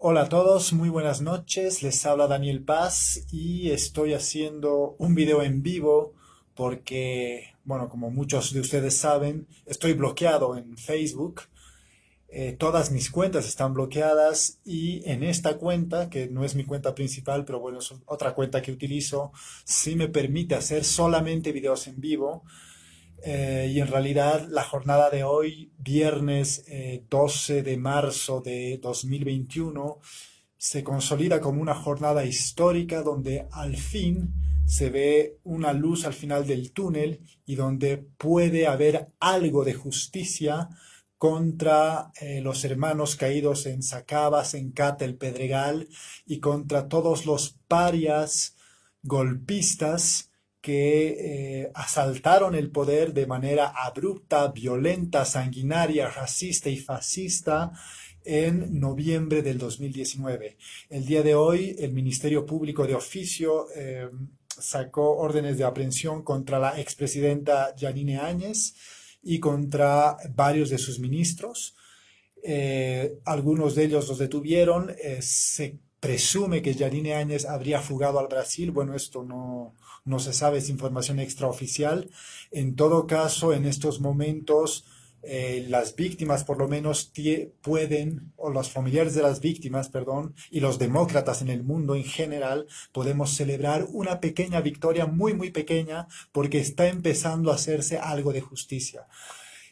Hola a todos, muy buenas noches. Les habla Daniel Paz y estoy haciendo un video en vivo porque, bueno, como muchos de ustedes saben, estoy bloqueado en Facebook. Todas mis cuentas están bloqueadas y en esta cuenta, que no es mi cuenta principal, pero bueno, es otra cuenta que utilizo, sí me permite hacer solamente videos en vivo. Y en realidad la jornada de hoy, viernes 12 de marzo de 2021, se consolida como una jornada histórica donde al fin se ve una luz al final del túnel y donde puede haber algo de justicia contra los hermanos caídos en Sacabas, en Cata, el Pedregal, y contra todos los parias golpistas que asaltaron el poder de manera abrupta, violenta, sanguinaria, racista y fascista en noviembre del 2019. El día de hoy, el Ministerio Público de Oficio sacó órdenes de aprehensión contra la expresidenta Yanine Áñez y contra varios de sus ministros. Algunos de ellos los detuvieron. Se presume que Yanine Áñez habría fugado al Brasil. Bueno, esto no se sabe, es información extraoficial. En todo caso, en estos momentos, las víctimas por lo menos pueden, o los familiares de las víctimas, perdón, y los demócratas en el mundo en general, podemos celebrar una pequeña victoria, muy, muy pequeña, porque está empezando a hacerse algo de justicia.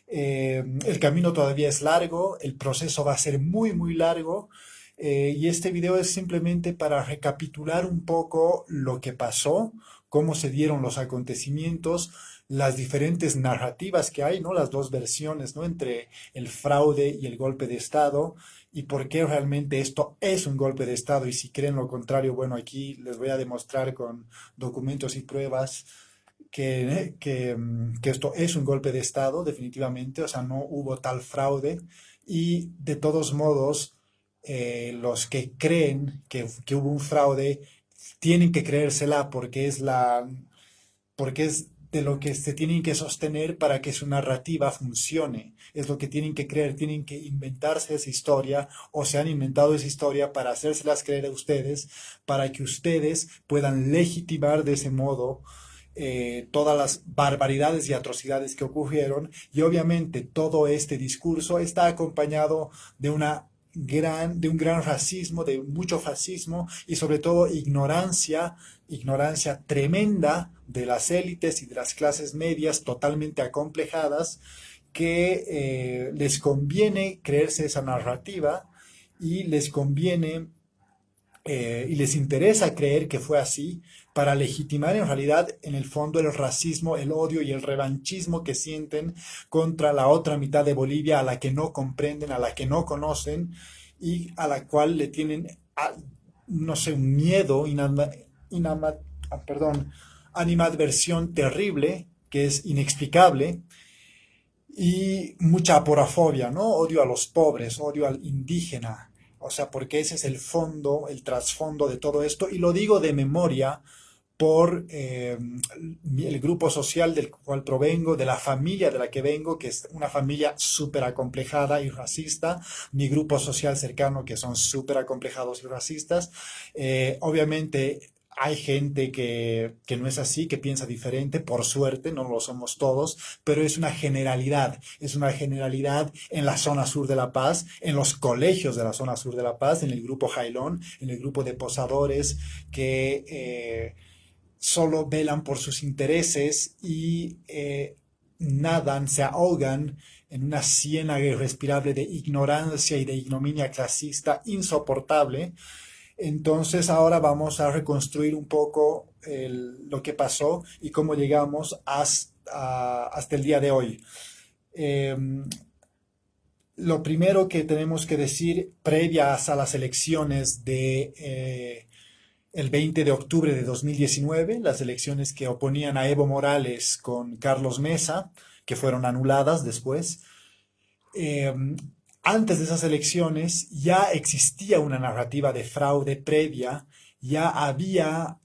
El camino todavía es largo, el proceso va a ser muy, muy largo. Y este video es simplemente para recapitular un poco lo que pasó, cómo se dieron los acontecimientos, las diferentes narrativas que hay, ¿no? Las dos versiones, ¿no? Entre el fraude y el golpe de Estado, y por qué realmente esto es un golpe de Estado. Y si creen lo contrario, bueno, aquí les voy a demostrar con documentos y pruebas que esto es un golpe de Estado, definitivamente, o sea, no hubo tal fraude y de todos modos, los que creen que hubo un fraude tienen que creérsela porque es de lo que se tienen que sostener para que su narrativa funcione. Es lo que tienen que creer, tienen que inventarse esa historia o se han inventado esa historia para hacérselas creer a ustedes, para que ustedes puedan legitimar de ese modo todas las barbaridades y atrocidades que ocurrieron. Y obviamente todo este discurso está acompañado de de un gran racismo, de mucho fascismo y sobre todo ignorancia tremenda de las élites y de las clases medias totalmente acomplejadas que les conviene creerse esa narrativa y les conviene y les interesa creer que fue así para legitimar en realidad en el fondo el racismo, el odio y el revanchismo que sienten contra la otra mitad de Bolivia a la que no comprenden, a la que no conocen y a la cual le tienen, no sé, un miedo, perdón, animadversión terrible que es inexplicable y mucha aporafobia, ¿no? Odio a los pobres, odio al indígena. O sea, porque ese es el fondo, el trasfondo de todo esto. Y lo digo de memoria por el grupo social del cual provengo, de la familia de la que vengo, que es una familia súper acomplejada y racista, mi grupo social cercano, que son súper acomplejados y racistas. Obviamente hay gente que no es así, que piensa diferente, por suerte, no lo somos todos, pero es una generalidad en la zona sur de La Paz, en los colegios de la zona sur de La Paz, en el grupo Jailón, en el grupo de posadores que solo velan por sus intereses y nadan, se ahogan en una ciénaga irrespirable de ignorancia y de ignominia clasista insoportable. Entonces ahora vamos a reconstruir un poco lo que pasó y cómo llegamos hasta el día de hoy. Eh, lo primero que tenemos que decir, previas a las elecciones de el 20 de octubre de 2019, las elecciones que oponían a Evo Morales con Carlos Mesa, que fueron anuladas después. Eh, Antes de esas elecciones ya existía una narrativa de fraude previa, ya había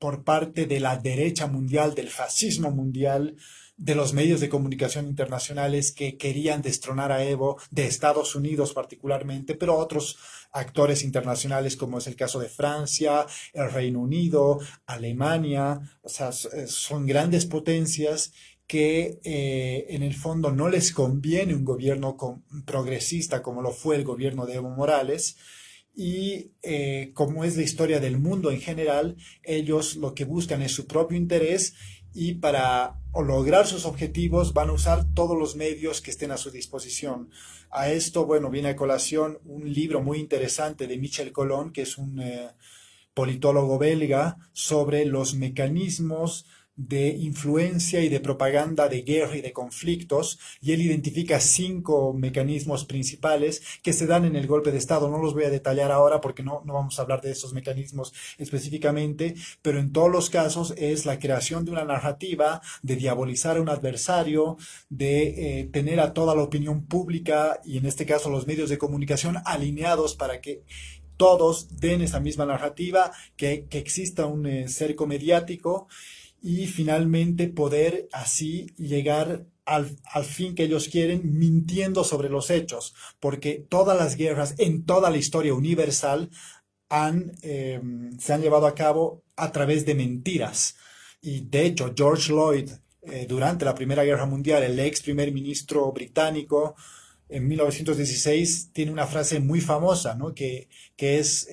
por parte de la derecha mundial, del fascismo mundial, de los medios de comunicación internacionales que querían destronar a Evo, de Estados Unidos particularmente, pero otros actores internacionales como es el caso de Francia, el Reino Unido, Alemania, o sea, son grandes potencias que en el fondo no les conviene un gobierno progresista como lo fue el gobierno de Evo Morales. Y como es la historia del mundo en general, ellos lo que buscan es su propio interés y para lograr sus objetivos van a usar todos los medios que estén a su disposición. A esto, bueno, viene a colación un libro muy interesante de Michel Colón, que es un politólogo belga, sobre los mecanismos de influencia y de propaganda de guerra y de conflictos, y él identifica 5 mecanismos principales que se dan en el golpe de Estado. No los voy a detallar ahora porque no vamos a hablar de esos mecanismos específicamente, pero en todos los casos es la creación de una narrativa, de diabolizar a un adversario, de tener a toda la opinión pública y en este caso los medios de comunicación alineados para que todos den esa misma narrativa, que exista un cerco mediático y finalmente poder así llegar al fin que ellos quieren mintiendo sobre los hechos, porque todas las guerras en toda la historia universal se han llevado a cabo a través de mentiras. Y de hecho, George Lloyd, durante la Primera Guerra Mundial, el ex primer ministro británico, en 1916 tiene una frase muy famosa, ¿no? Que es,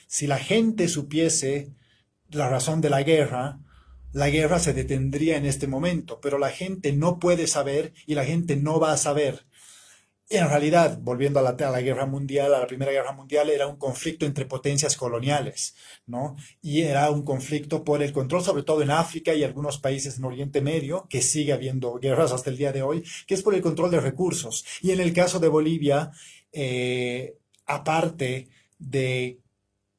si la gente supiese la razón de la guerra se detendría en este momento, pero la gente no puede saber y la gente no va a saber. Y en realidad, volviendo a la guerra mundial, a la Primera Guerra Mundial, era un conflicto entre potencias coloniales, ¿no? Y era un conflicto por el control, sobre todo en África y algunos países en Oriente Medio, que sigue habiendo guerras hasta el día de hoy, que es por el control de recursos. Y en el caso de Bolivia, aparte de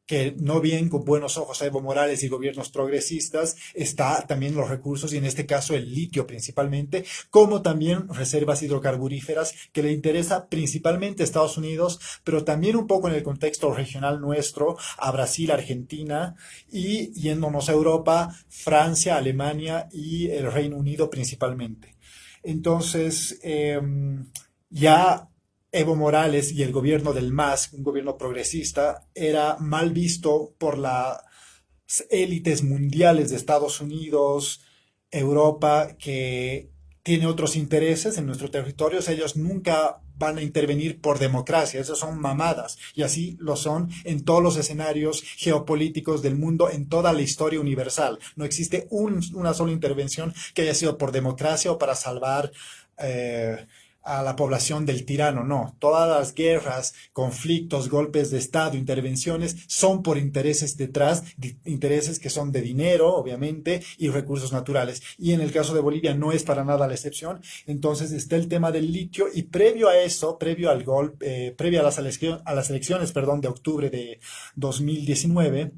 que no ven con buenos ojos a Evo Morales y gobiernos progresistas, está también los recursos y en este caso el litio principalmente, como también reservas hidrocarburíferas que le interesa principalmente a Estados Unidos, pero también un poco en el contexto regional nuestro, a Brasil, Argentina y yéndonos a Europa, Francia, Alemania y el Reino Unido principalmente. Entonces, ya Evo Morales y el gobierno del MAS, un gobierno progresista, era mal visto por las élites mundiales de Estados Unidos, Europa, que tiene otros intereses en nuestro territorio. O sea, ellos nunca van a intervenir por democracia, esas son mamadas, y así lo son en todos los escenarios geopolíticos del mundo, en toda la historia universal. No existe una sola intervención que haya sido por democracia o para salvar eh, a la población del tirano, no. Todas las guerras, conflictos, golpes de Estado, intervenciones son por intereses detrás, intereses que son de dinero, obviamente, y recursos naturales. Y en el caso de Bolivia no es para nada la excepción. Entonces está el tema del litio y previo a eso, previo al golpe, previo a las elecciones, perdón, de octubre de 2019,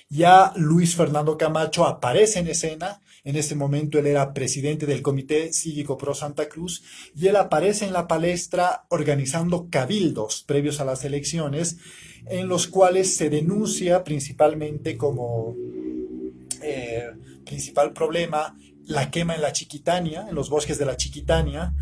ya Luis Fernando Camacho aparece en escena. En ese momento él era presidente del Comité Cívico Pro Santa Cruz y él aparece en la palestra organizando cabildos previos a las elecciones en los cuales se denuncia principalmente como principal problema la quema en la Chiquitania, en los bosques de la Chiquitania.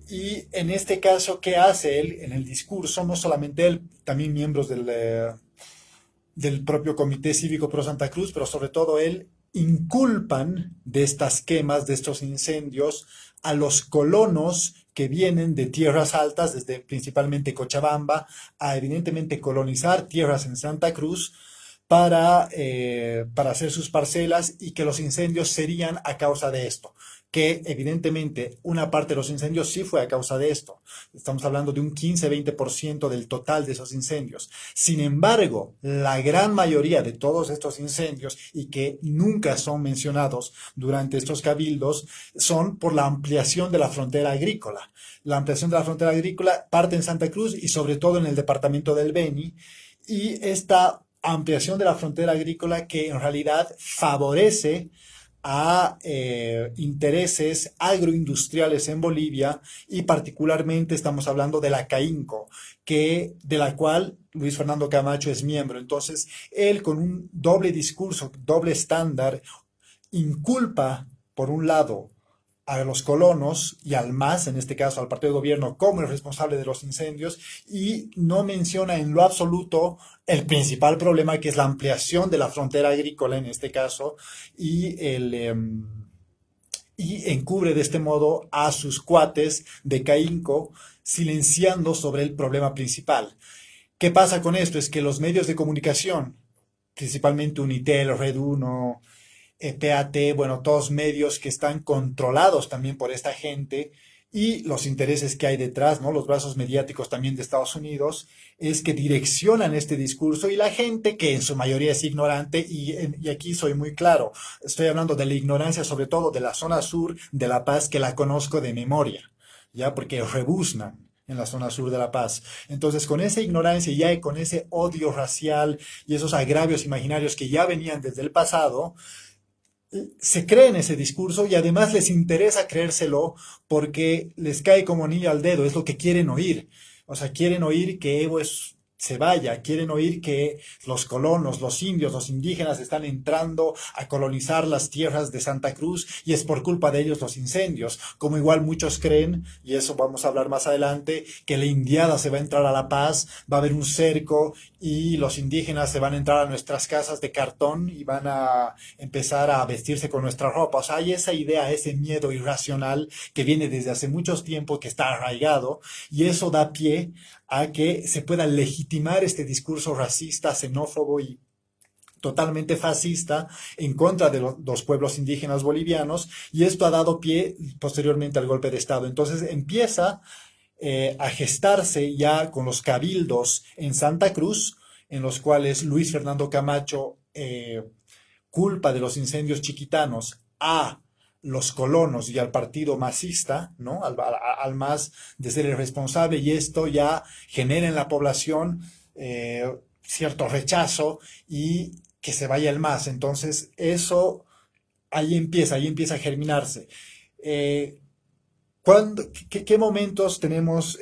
Y en este caso, ¿qué hace él en el discurso? No solamente él, también miembros del propio Comité Cívico Pro Santa Cruz, pero sobre todo él, inculpan de estas quemas, de estos incendios, a los colonos que vienen de tierras altas, desde principalmente Cochabamba, a evidentemente colonizar tierras en Santa Cruz para hacer sus parcelas y que los incendios serían a causa de esto. Que evidentemente una parte de los incendios sí fue a causa de esto. Estamos hablando de un 15-20% del total de esos incendios. Sin embargo, la gran mayoría de todos estos incendios y que nunca son mencionados durante estos cabildos son por la ampliación de la frontera agrícola. La ampliación de la frontera agrícola parte en Santa Cruz y sobre todo en el departamento del Beni y esta ampliación de la frontera agrícola que en realidad favorece a intereses agroindustriales en Bolivia y particularmente estamos hablando de la CAINCO, de la cual Luis Fernando Camacho es miembro. Entonces, él con un doble discurso, doble estándar, inculpa, por un lado, a los colonos y al MAS, en este caso al partido de gobierno, como el responsable de los incendios, y no menciona en lo absoluto el principal problema, que es la ampliación de la frontera agrícola en este caso, y y encubre de este modo a sus cuates de Caínco, silenciando sobre el problema principal. ¿Qué pasa con esto? Es que los medios de comunicación, principalmente Unitel, Red Uno, PAT, bueno, todos medios que están controlados también por esta gente y los intereses que hay detrás, ¿no? Los brazos mediáticos también de Estados Unidos, es que direccionan este discurso y la gente, que en su mayoría es ignorante, y aquí soy muy claro, estoy hablando de la ignorancia sobre todo de la zona sur de La Paz, que la conozco de memoria, ¿ya? Porque rebuznan en la zona sur de La Paz. Entonces, con esa ignorancia y ya con ese odio racial y esos agravios imaginarios que ya venían desde el pasado, se creen ese discurso y además les interesa creérselo porque les cae como anillo al dedo, es lo que quieren oír. O sea, quieren oír que se vaya, quieren oír que los colonos, los indios, los indígenas están entrando a colonizar las tierras de Santa Cruz y es por culpa de ellos los incendios. Como igual muchos creen, y eso vamos a hablar más adelante, que la indiada se va a entrar a La Paz, va a haber un cerco y los indígenas se van a entrar a nuestras casas de cartón y van a empezar a vestirse con nuestra ropa. O sea, hay esa idea, ese miedo irracional que viene desde hace muchos tiempos, que está arraigado, y eso da pie a que se pueda legitimar este discurso racista, xenófobo y totalmente fascista en contra de los pueblos indígenas bolivianos, y esto ha dado pie posteriormente al golpe de Estado. Entonces empieza a gestarse ya con los cabildos en Santa Cruz, en los cuales Luis Fernando Camacho culpa de los incendios chiquitanos a los colonos y al partido masista, ¿no? Al MAS, de ser el responsable, y esto ya genera en la población cierto rechazo y que se vaya el MAS. Entonces, eso ahí empieza a germinarse. Eh, ¿Qué momentos tenemos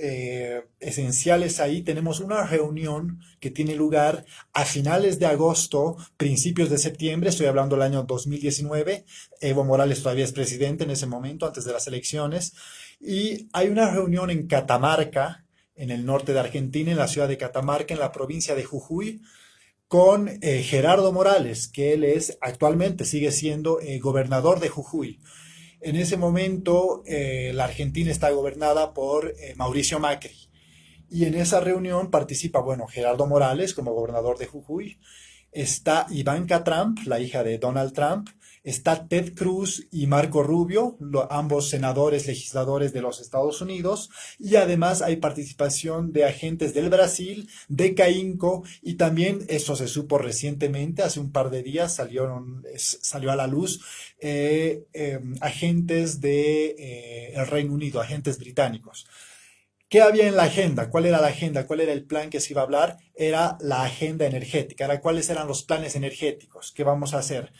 esenciales ahí? Tenemos una reunión que tiene lugar a finales de agosto, principios de septiembre, estoy hablando del año 2019. Evo Morales todavía es presidente en ese momento, antes de las elecciones, y hay una reunión en Catamarca, en el norte de Argentina, en la ciudad de Catamarca, en la provincia de Jujuy, con Gerardo Morales, que él es actualmente, sigue siendo gobernador de Jujuy. En ese momento, la Argentina está gobernada por Mauricio Macri. Y en esa reunión participa, bueno, Gerardo Morales como gobernador de Jujuy, está Ivanka Trump, la hija de Donald Trump, está Ted Cruz y Marco Rubio, ambos senadores legisladores de los Estados Unidos, y además hay participación de agentes del Brasil, de Caínco, y también, eso se supo recientemente, hace un par de días salió a la luz, agentes de el Reino Unido, agentes británicos. ¿Qué había en la agenda? ¿Cuál era la agenda? ¿Cuál era el plan que se iba a hablar? Era la agenda energética, era cuáles eran los planes energéticos, qué vamos a hacer.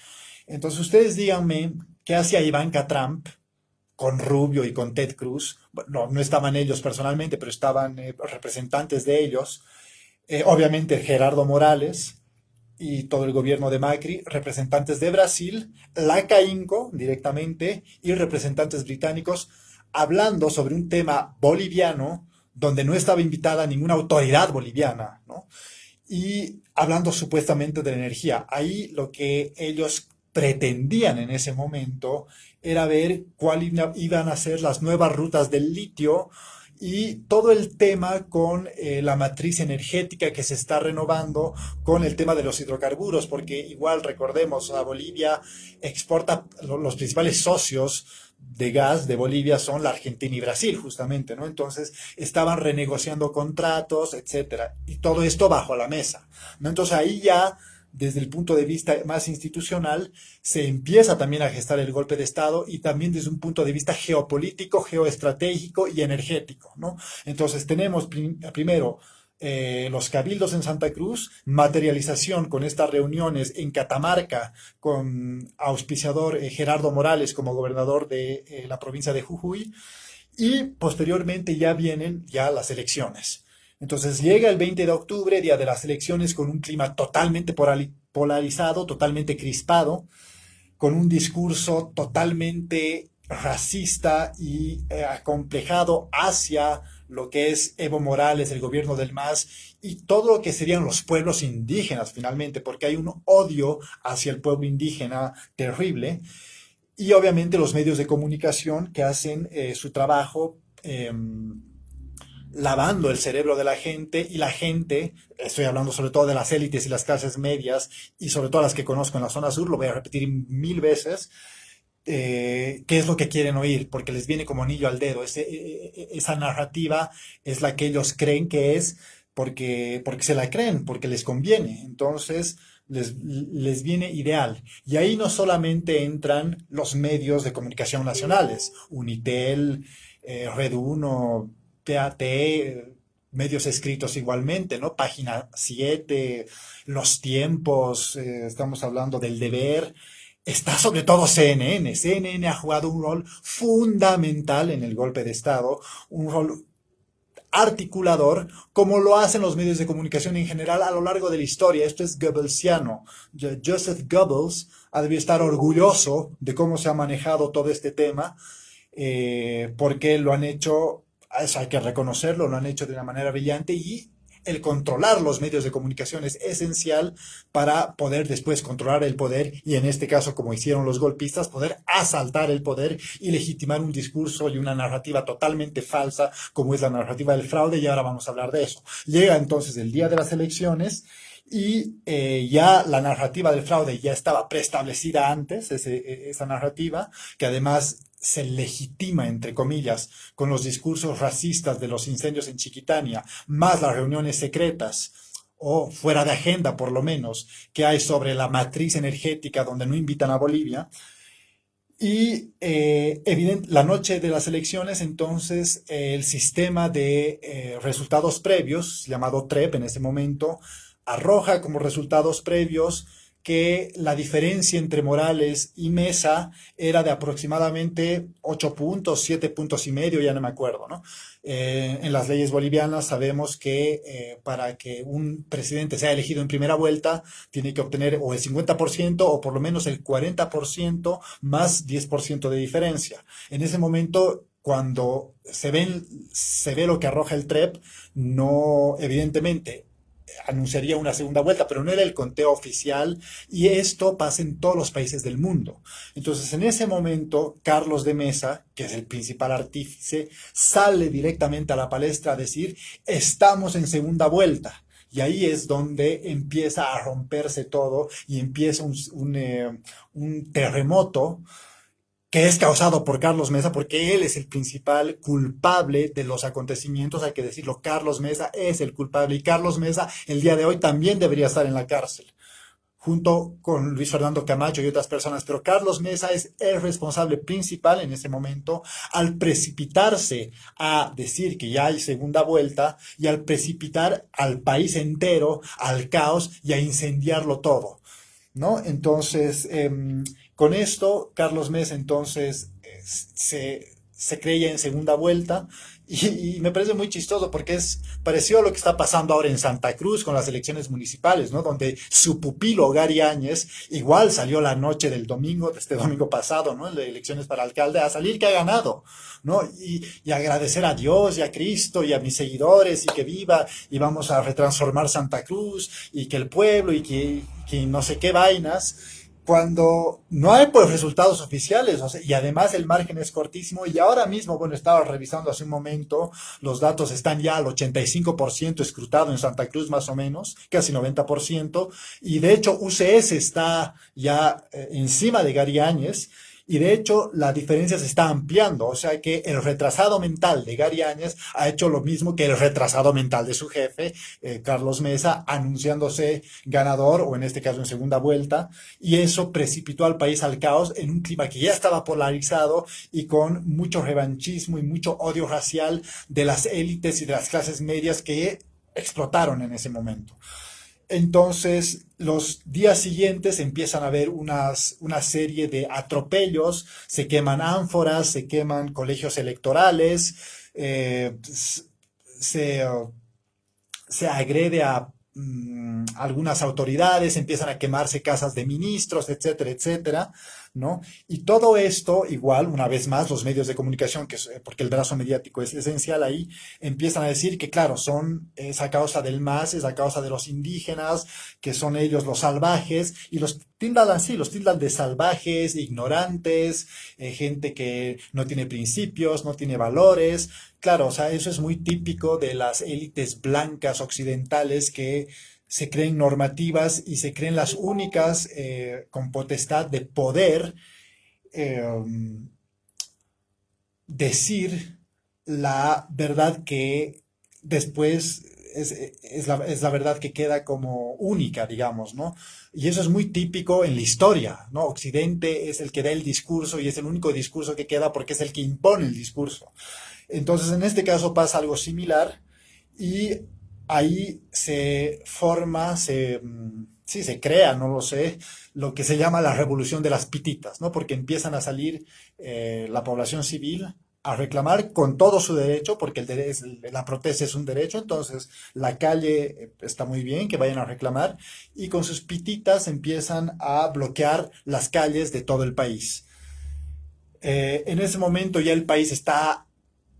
Entonces ustedes díganme qué hacía Ivanka Trump con Rubio y con Ted Cruz. Bueno, no estaban ellos personalmente, pero estaban representantes de ellos. Obviamente Gerardo Morales y todo el gobierno de Macri, representantes de Brasil, la CAINCO directamente y representantes británicos, hablando sobre un tema boliviano donde no estaba invitada ninguna autoridad boliviana, ¿no? Y hablando supuestamente de la energía. Ahí lo que ellos pretendían en ese momento era ver cuáles iban a ser las nuevas rutas del litio y todo el tema con la matriz energética que se está renovando, con el tema de los hidrocarburos, porque igual recordemos, a Bolivia exporta, los principales socios de gas de Bolivia son la Argentina y Brasil, justamente, ¿no? Entonces estaban renegociando contratos, etcétera, y todo esto bajo la mesa, ¿no? Entonces ahí ya, desde el punto de vista más institucional, se empieza también a gestar el golpe de Estado, y también desde un punto de vista geopolítico, geoestratégico y energético, ¿no? Entonces tenemos primero los cabildos en Santa Cruz, materialización con estas reuniones en Catamarca, con auspiciador Gerardo Morales como gobernador de la provincia de Jujuy, y posteriormente ya vienen ya las elecciones. Entonces llega el 20 de octubre, día de las elecciones, con un clima totalmente polarizado, totalmente crispado, con un discurso totalmente racista y acomplejado hacia lo que es Evo Morales, el gobierno del MAS y todo lo que serían los pueblos indígenas finalmente, porque hay un odio hacia el pueblo indígena terrible y obviamente los medios de comunicación que hacen su trabajo lavando el cerebro de la gente y la gente, estoy hablando sobre todo de las élites y las clases medias y sobre todo las que conozco en la zona sur, lo voy a repetir mil veces, qué es lo que quieren oír, porque les viene como anillo al dedo. Esa narrativa es la que ellos creen que es porque se la creen, porque les conviene. Entonces, les viene ideal. Y ahí no solamente entran los medios de comunicación nacionales, Unitel, Red Uno, TAT, medios escritos igualmente, ¿no? Página 7, Los Tiempos, estamos hablando del Deber, está sobre todo CNN. CNN ha jugado un rol fundamental en el golpe de Estado, un rol articulador, como lo hacen los medios de comunicación en general a lo largo de la historia. Esto es Goebbelsiano. Joseph Goebbels ha debido estar orgulloso de cómo se ha manejado todo este tema, porque lo han hecho, eso hay que reconocerlo, lo han hecho de una manera brillante y el controlar los medios de comunicación es esencial para poder después controlar el poder y en este caso, como hicieron los golpistas, poder asaltar el poder y legitimar un discurso y una narrativa totalmente falsa como es la narrativa del fraude y ahora vamos a hablar de eso. Llega entonces el día de las elecciones y ya la narrativa del fraude ya estaba preestablecida antes, esa narrativa, que además se legitima, entre comillas, con los discursos racistas de los incendios en Chiquitania, más las reuniones secretas, o fuera de agenda por lo menos, que hay sobre la matriz energética donde no invitan a Bolivia. Y la noche de las elecciones, entonces, el sistema de resultados previos, llamado TREP en ese momento, arroja como resultados previos que la diferencia entre Morales y Mesa era de aproximadamente 8 puntos, 7 puntos y medio, ya no me acuerdo, ¿no? En las leyes bolivianas sabemos que para que un presidente sea elegido en primera vuelta, tiene que obtener o el 50% o por lo menos el 40% más 10% de diferencia. En ese momento, cuando se ve lo que arroja el TREP, no, evidentemente, anunciaría una segunda vuelta, pero no era el conteo oficial y esto pasa en todos los países del mundo. Entonces, en ese momento, Carlos de Mesa, que es el principal artífice, sale directamente a la palestra a decir, estamos en segunda vuelta. Y ahí es donde empieza a romperse todo y empieza un terremoto que es causado por Carlos Mesa, porque él es el principal culpable de los acontecimientos, hay que decirlo, Carlos Mesa es el culpable y Carlos Mesa el día de hoy también debería estar en la cárcel, junto con Luis Fernando Camacho y otras personas, pero Carlos Mesa es el responsable principal en ese momento al precipitarse a decir que ya hay segunda vuelta y al precipitar al país entero al caos y a incendiarlo todo. ¿No? Entonces, con esto, Carlos Mesa entonces se creía en segunda vuelta y me parece muy chistoso porque es parecido a lo que está pasando ahora en Santa Cruz con las elecciones municipales, ¿no? Donde su pupilo Gary Áñez igual salió la noche del domingo, de este domingo pasado, ¿no? En las elecciones para alcalde, a salir que ha ganado, ¿no? Y agradecer a Dios y a Cristo y a mis seguidores y que viva y vamos a retransformar Santa Cruz y que el pueblo y que no sé qué vainas cuando no hay pues resultados oficiales, o sea, y además el margen es cortísimo y ahora mismo, bueno, estaba revisando hace un momento, los datos están ya al 85% escrutado en Santa Cruz más o menos, casi 90%, y de hecho UCS está ya encima de Gary Áñez, y de hecho la diferencia se está ampliando, o sea que el retrasado mental de Gary Áñez ha hecho lo mismo que el retrasado mental de su jefe, Carlos Mesa, anunciándose ganador, o en este caso en segunda vuelta, y eso precipitó al país al caos en un clima que ya estaba polarizado y con mucho revanchismo y mucho odio racial de las élites y de las clases medias que explotaron en ese momento. Entonces, los días siguientes empiezan a haber una serie de atropellos, se queman ánforas, se queman colegios electorales, se, se agrede a algunas autoridades, empiezan a quemarse casas de ministros, etcétera, etcétera, ¿no? Y todo esto, igual, una vez más, los medios de comunicación, porque el brazo mediático es esencial ahí, empiezan a decir que, claro, es a causa del MAS, es a causa de los indígenas, que son ellos los salvajes, y los tildan así, los tildan de salvajes, ignorantes, gente que no tiene principios, no tiene valores. Claro, o sea, eso es muy típico de las élites blancas occidentales que se creen normativas y se creen las únicas con potestad de poder eh, decir la verdad que después es la verdad que queda como única, digamos, ¿no? Y eso es muy típico en la historia, ¿no? Occidente es el que da el discurso y es el único discurso que queda porque es el que impone el discurso. Entonces, en este caso pasa algo similar y ahí se forma, sí, se crea, no lo sé, lo que se llama la revolución de las pititas, ¿no? Porque empiezan a salir la población civil a reclamar con todo su derecho, porque la protesta es un derecho, entonces la calle está muy bien que vayan a reclamar y con sus pititas empiezan a bloquear las calles de todo el país. En ese momento ya el país está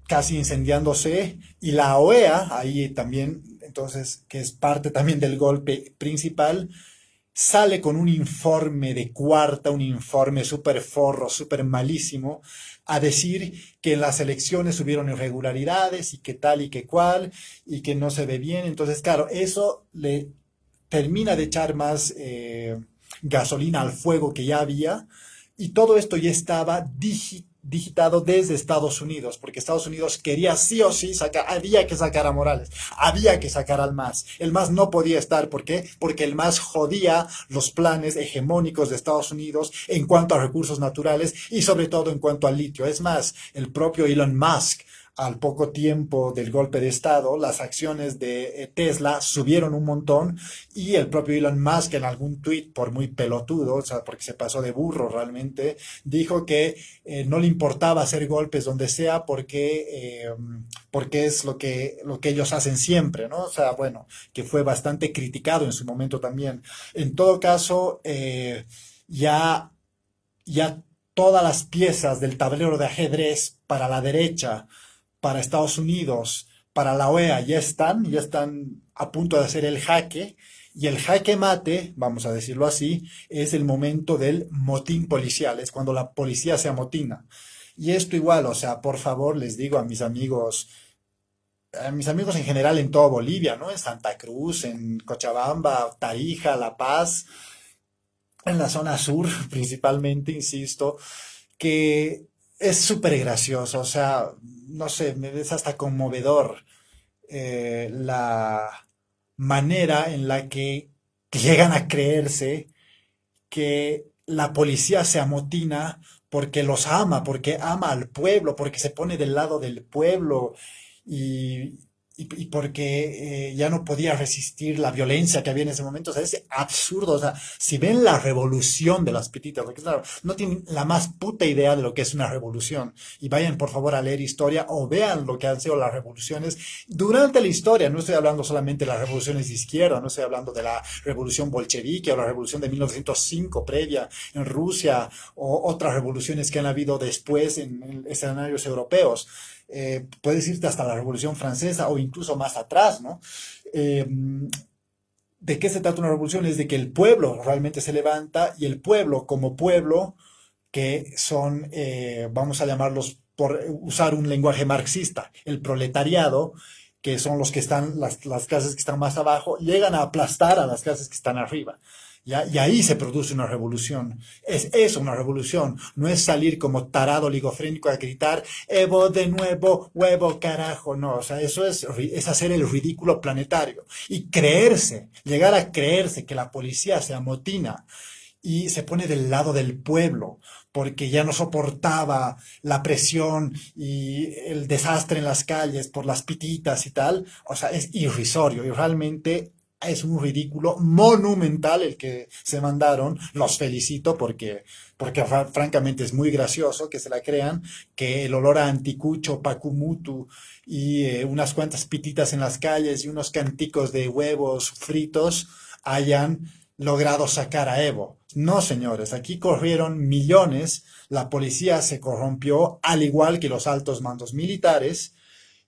casi incendiándose y la OEA, ahí también, entonces, que es parte también del golpe principal, sale con un informe de cuarta, un informe súper forro, súper malísimo, a decir que en las elecciones hubieron irregularidades y que tal y que cual, y que no se ve bien. Entonces, claro, eso le termina de echar más gasolina al fuego que ya había, y todo esto ya estaba digitado desde Estados Unidos, porque Estados Unidos quería sí o sí sacar, había que sacar a Morales, había que sacar al MAS. El MAS no podía estar, ¿por qué? Porque el MAS jodía los planes hegemónicos de Estados Unidos en cuanto a recursos naturales y sobre todo en cuanto al litio. Es más, el propio Elon Musk, al poco tiempo del golpe de Estado, las acciones de Tesla subieron un montón y el propio Elon Musk en algún tuit, por muy pelotudo, o sea, porque se pasó de burro realmente, dijo que no le importaba hacer golpes donde sea porque es lo que ellos hacen siempre, ¿no? O sea, bueno, que fue bastante criticado en su momento también. En todo caso, ya, ya todas las piezas del tablero de ajedrez para la derecha, para Estados Unidos, para la OEA, ya están a punto de hacer el jaque. Y el jaque mate, vamos a decirlo así, es el momento del motín policial, es cuando la policía se amotina. Y esto igual, o sea, por favor, les digo a mis amigos en general en toda Bolivia, ¿no? En Santa Cruz, en Cochabamba, Tarija, La Paz, en la zona sur principalmente, insisto, que es súper gracioso, o sea, no sé, me es hasta conmovedor la manera en la que llegan a creerse que la policía se amotina porque los ama, porque ama al pueblo, porque se pone del lado del pueblo y, y porque ya no podía resistir la violencia que había en ese momento. O sea, es absurdo. O sea, si ven la revolución de las pititas, porque claro, no tienen la más puta idea de lo que es una revolución. Y vayan por favor a leer historia o vean lo que han sido las revoluciones durante la historia. No estoy hablando solamente de las revoluciones de izquierda, no estoy hablando de la revolución bolchevique o la revolución de 1905 previa en Rusia o otras revoluciones que han habido después en escenarios europeos. Puedes irte hasta la Revolución Francesa o incluso más atrás, ¿no? Eh, ¿De qué se trata una revolución? Es de que el pueblo realmente se levanta y el pueblo como pueblo, que son, vamos a llamarlos por usar un lenguaje marxista, el proletariado, que son los que están, las clases que están más abajo, llegan a aplastar a las clases que están arriba. ¿Ya? Y ahí se produce una revolución. Es eso una revolución. No es salir como tarado oligofrénico a gritar, Evo de nuevo, huevo, carajo. No, o sea, eso es hacer el ridículo planetario. Y creerse, llegar a creerse que la policía se amotina y se pone del lado del pueblo porque ya no soportaba la presión y el desastre en las calles por las pititas y tal. O sea, es irrisorio y realmente es un ridículo monumental el que se mandaron. Los felicito porque francamente es muy gracioso que se la crean, que el olor a anticucho, pacumutu y unas cuantas pititas en las calles y unos canticos de huevos fritos hayan logrado sacar a Evo. No, señores, aquí corrieron millones, la policía se corrompió, al igual que los altos mandos militares,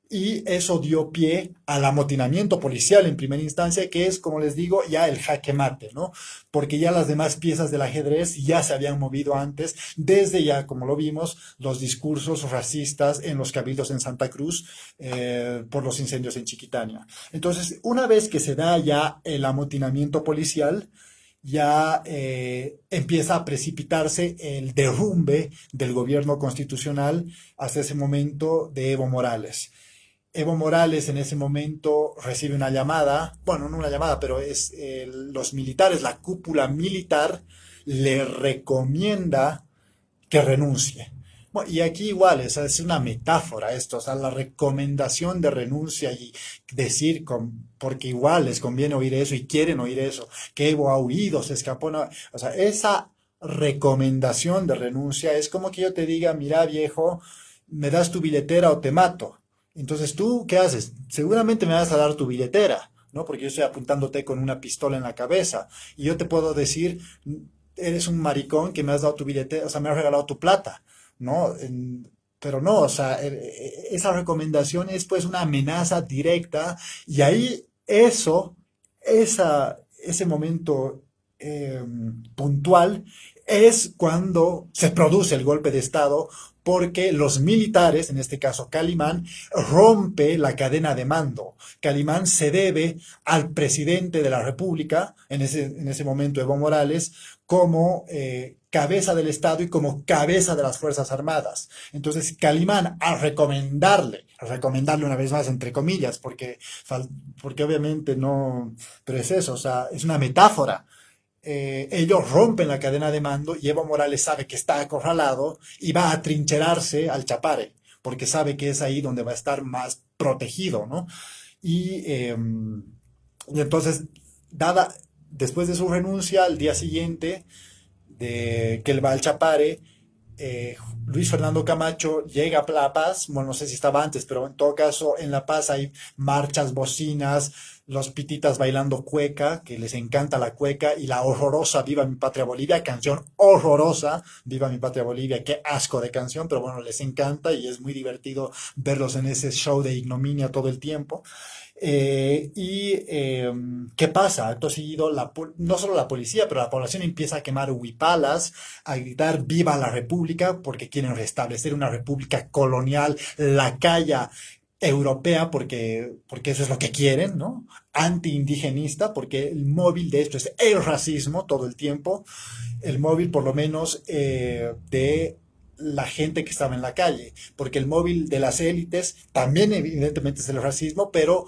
y eso dio pie al amotinamiento policial en primera instancia, que es, como les digo, ya el jaque mate, ¿no? Porque ya las demás piezas del ajedrez ya se habían movido antes, desde ya, como lo vimos, los discursos racistas en los cabildos en Santa Cruz por los incendios en Chiquitania. Entonces, una vez que se da ya el amotinamiento policial, ya empieza a precipitarse el derrumbe del gobierno constitucional hasta ese momento de Evo Morales. Evo Morales en ese momento recibe una llamada, bueno, no una llamada, pero es los militares, la cúpula militar le recomienda que renuncie. Bueno, y aquí igual, es una metáfora esto, o sea, la recomendación de renuncia y decir, porque igual les conviene oír eso y quieren oír eso, que Evo ha huido, se escapó, no, o sea, esa recomendación de renuncia es como que yo te diga, mira viejo, me das tu billetera o te mato. Entonces, ¿tú qué haces? Seguramente me vas a dar tu billetera, ¿no? Porque yo estoy apuntándote con una pistola en la cabeza. Y yo te puedo decir, eres un maricón que me has dado tu billetera, o sea, me has regalado tu plata, ¿no? Pero no, o sea, esa recomendación es pues una amenaza directa y ahí ese momento eh, puntual es cuando se produce el golpe de Estado porque los militares, en este caso Calimán, rompe la cadena de mando. Calimán se debe al presidente de la República, en ese momento Evo Morales, como cabeza del Estado y como cabeza de las Fuerzas Armadas. Entonces, Calimán, al recomendarle una vez más, entre comillas, porque obviamente no, pero es eso, o sea, es una metáfora. Ellos rompen la cadena de mando y Evo Morales sabe que está acorralado y va a trincherarse al Chapare, porque sabe que es ahí donde va a estar más protegido, ¿no? Y, eh, y entonces, dada, después de su renuncia, al día siguiente de que él va al Chapare, Luis Fernando Camacho llega a La Paz, bueno, no sé si estaba antes, pero en todo caso en La Paz hay marchas, bocinas, los pititas bailando cueca, que les encanta la cueca, y la horrorosa Viva mi Patria Bolivia, canción horrorosa, Viva mi Patria Bolivia, qué asco de canción, pero bueno, les encanta y es muy divertido verlos en ese show de ignominia todo el tiempo. ¿Qué pasa? Acto seguido, no solo la policía, pero la población empieza a quemar huipalas, a gritar viva la república, porque quieren restablecer una república colonial, lacaya, europea, porque eso es lo que quieren, ¿no? Anti-indigenista, porque el móvil de esto es el racismo todo el tiempo, el móvil por lo menos de la gente que estaba en la calle, porque el móvil de las élites también evidentemente es el racismo, pero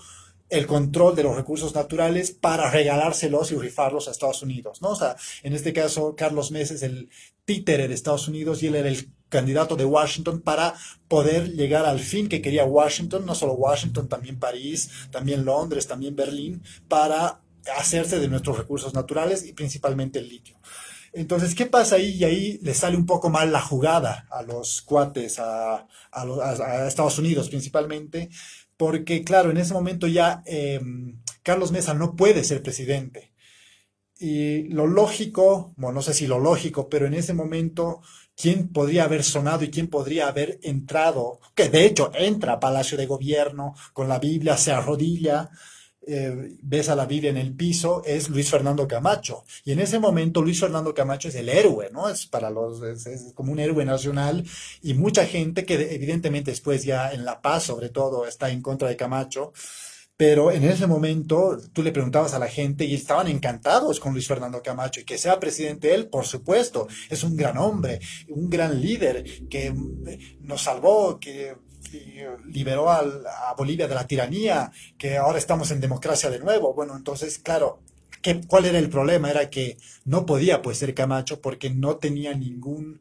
el control de los recursos naturales para regalárselos y rifarlos a Estados Unidos, ¿no? O sea, en este caso, Carlos Mesa es el títere de Estados Unidos y él era el candidato de Washington para poder llegar al fin que quería Washington, no solo Washington, también París, también Londres, también Berlín, para hacerse de nuestros recursos naturales y principalmente el litio. Entonces, ¿qué pasa ahí? Y ahí le sale un poco mal la jugada a los cuates, a Estados Unidos principalmente, porque claro, en ese momento ya Carlos Mesa no puede ser presidente. Y lo lógico, bueno, no sé si lo lógico, pero en ese momento, ¿quién podría haber sonado y quién podría haber entrado? Que de hecho entra a Palacio de Gobierno con la Biblia, se arrodilla, besa la Biblia en el piso, es Luis Fernando Camacho. Y en ese momento Luis Fernando Camacho es el héroe, ¿no? Es como un héroe nacional y mucha gente que evidentemente después ya en La Paz sobre todo está en contra de Camacho. Pero en ese momento tú le preguntabas a la gente y estaban encantados con Luis Fernando Camacho y que sea presidente él, por supuesto, es un gran hombre, un gran líder que nos salvó, que liberó a Bolivia de la tiranía, que ahora estamos en democracia de nuevo. Bueno, entonces, claro, ¿cuál era el problema? Era que no podía pues ser Camacho porque no tenía ningún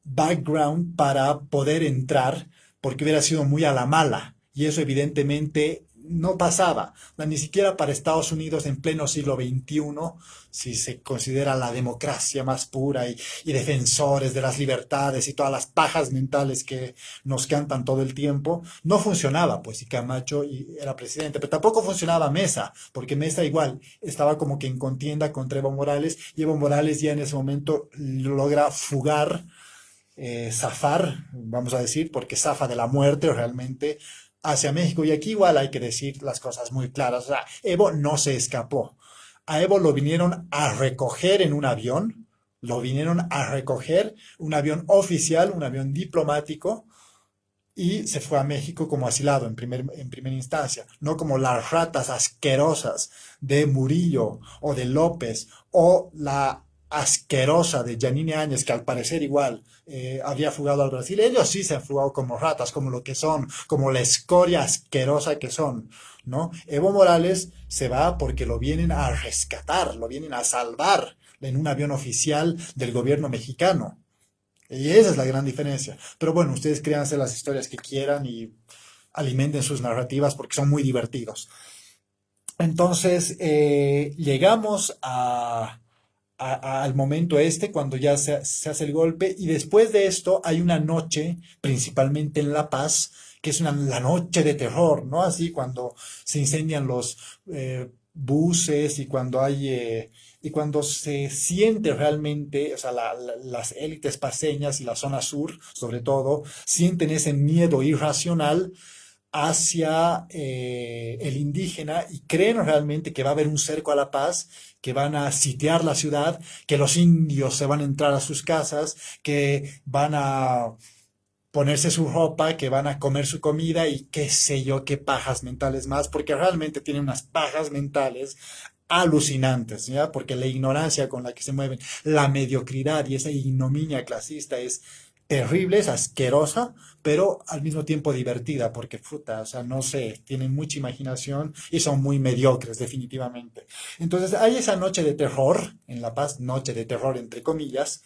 background para poder entrar porque hubiera sido muy a la mala. Y eso evidentemente no pasaba, ni siquiera para Estados Unidos en pleno siglo XXI, si se considera la democracia más pura y defensores de las libertades y todas las pajas mentales que nos cantan todo el tiempo, no funcionaba, pues, y Camacho era presidente, pero tampoco funcionaba Mesa, porque Mesa igual estaba como que en contienda contra Evo Morales, y Evo Morales ya en ese momento logra fugar, zafar, vamos a decir, porque zafa de la muerte realmente hacia México. Y aquí igual hay que decir las cosas muy claras. O sea, Evo no se escapó. A Evo lo vinieron a recoger en un avión, lo vinieron a recoger, un avión oficial, un avión diplomático, y se fue a México como asilado en primera instancia, no como las ratas asquerosas de Murillo o de López o la asquerosa de Yanine Áñez, que al parecer igual había fugado al Brasil. Ellos sí se han fugado como ratas, como lo que son, como la escoria asquerosa que son, ¿no? Evo Morales se va porque lo vienen a rescatar, lo vienen a salvar en un avión oficial del gobierno mexicano. Y esa es la gran diferencia. Pero bueno, ustedes créanse las historias que quieran y alimenten sus narrativas porque son muy divertidos. Entonces, llegamos al momento este, cuando ya se hace el golpe, y después de esto hay una noche, principalmente en La Paz, que es la noche de terror, ¿no? Así cuando se incendian los buses y cuando y cuando se siente realmente, o sea, las élites paseñas y la zona sur, sobre todo, sienten ese miedo irracional hacia el indígena y creen realmente que va a haber un cerco a la paz, que van a sitiar la ciudad, que los indios se van a entrar a sus casas, que van a ponerse su ropa, que van a comer su comida y qué sé yo, qué pajas mentales más, porque realmente tienen unas pajas mentales alucinantes, ¿ya? Porque la ignorancia con la que se mueven, la mediocridad y esa ignominia clasista es terrible, es asquerosa, pero al mismo tiempo divertida, porque fruta, o sea, no sé, tienen mucha imaginación y son muy mediocres, definitivamente. Entonces, hay esa noche de terror en La Paz, noche de terror entre comillas,